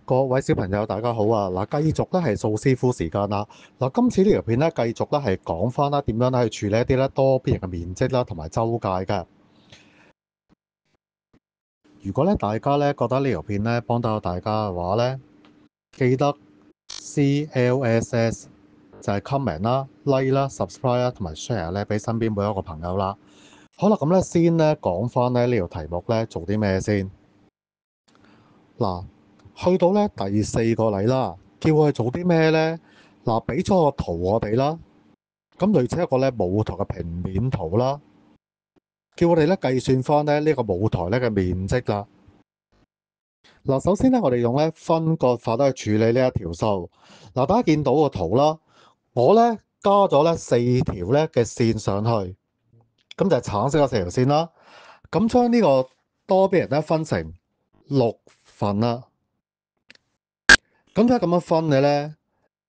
各位小朋友，大家好啊！嗱，繼續咧係掃師傅時間啦。嗱，今次呢條片咧繼續咧係講翻啦，點樣咧去處理一啲咧多邊形嘅面積啦，同埋周界嘅。如果咧大家咧覺得呢條片咧幫到大家嘅話咧，記得 CLSS 就係 comment 啦、like 啦、subscribe 啦，同埋 share 咧俾身邊每一個朋友啦。好啦，咁咧先咧講翻咧呢條題目咧做啲咩先。嗱，去到咧第四個例啦，叫我哋做啲咩咧？嗱，俾咗個圖我哋啦，咁類似一個咧舞台嘅平面圖啦，叫我哋咧計算翻咧呢個舞台咧嘅面積啦。嗱，首先咧我哋用咧分割法咧去處理呢一條數。嗱，大家見到個圖啦，我咧加咗咧四條咧嘅線上去，咁就係橙色嗰四條線啦。咁將呢個多邊形咧分成6份啦。咁睇下咁樣分嘅咧，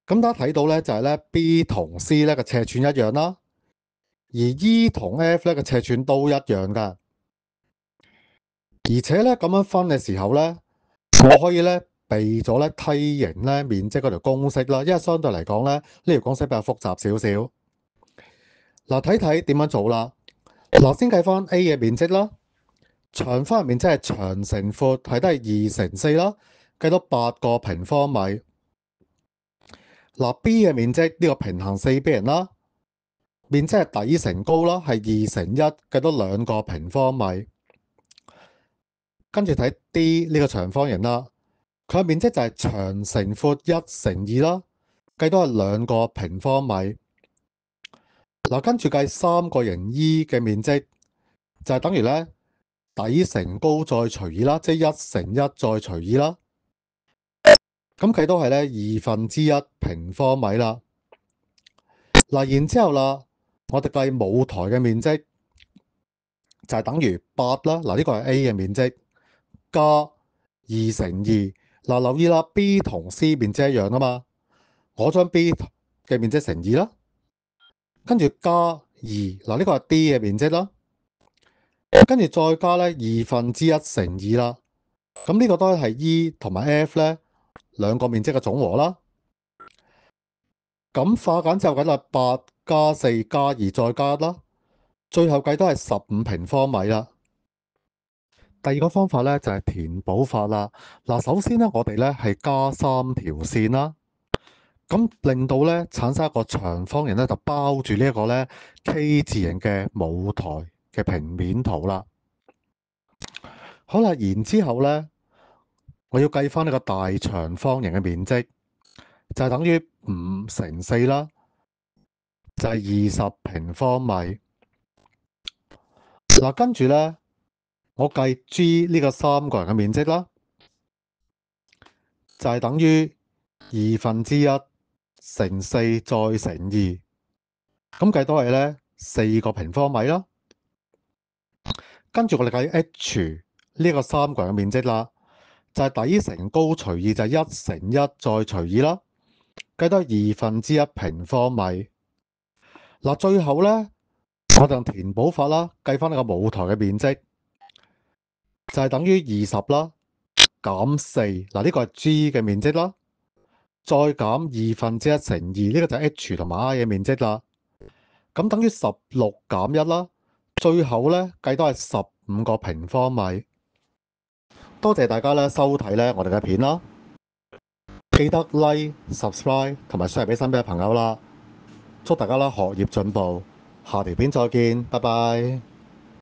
咁大家睇到咧就係咧 B 同 C 咧嘅尺寸一樣啦，而 E 同 F 咧嘅尺寸都一樣噶。而且咧咁樣分嘅時候咧，我可以咧避咗咧梯形咧面積嗰條公式啦，因為相對嚟講咧呢條公式比較複雜少少。嗱，睇睇點樣做啦。嗱，先計翻 A 嘅面積啦，長方形面積係長乘闊係都係2×4啦，計到8個平方米。嗱，B 嘅面積呢個平行四邊形啦，面積係底乘高啦，係2×1，計到2個平方米。跟住睇 D 呢個長方形啦，佢嘅面積就係長乘闊1×2啦，計到係2個平方米。嗱，跟住計三角形 E 嘅面積就係等於咧底乘高再除以啦，即係1×1再除以啦。咁計到係咧1/2平方米啦。嗱，然之後啦，我哋計舞台嘅面積就係等於8啦。嗱，呢個係 A 嘅面積加2×2。嗱，留意啦 ，B 同 C 面積一樣啊嘛，我將 B 嘅面積乘2啦，跟住加2。嗱，呢個係 D 嘅面積啦，跟住再加咧1/2乘2啦。咁呢個都係 E 同埋 F 咧兩個面積嘅總和啦。咁化簡之後，梗係8加4加2再加啦，最後計都係15平方米啦。第二個方法咧就係填補法啦。嗱，首先咧我哋咧係加3條線啦，咁令到咧產生一個長方形咧就包住呢一個咧 K 字形嘅舞台嘅平面圖啦。好啦，然之後咧我要計翻呢個大長方形嘅面積，就係等於5×4啦，就係20平方米。嗱，跟住咧我計 G 呢個三角形嘅面積啦，就係等於1/2乘4再乘2，咁計到係咧4個平方米啦。跟住我哋計 H 呢個三角形嘅面積啦，就係底乘高除2，就係1×1再除2啦，計到係1/2平方米。嗱，最後咧我哋用填補法啦，計翻呢個舞台嘅面積，就係等於20啦，減4。嗱，呢個係 G 嘅面積啦，再減1/2乘2，呢個就係 H 同埋 I 嘅面積啦。咁等於16減1啦，最後咧計到係15個平方米。多謝大家咧收睇咧我哋嘅片啦，記得 like、subscribe 同埋 share 俾身邊嘅朋友啦。祝大家啦學業進步，下條片再見，拜拜。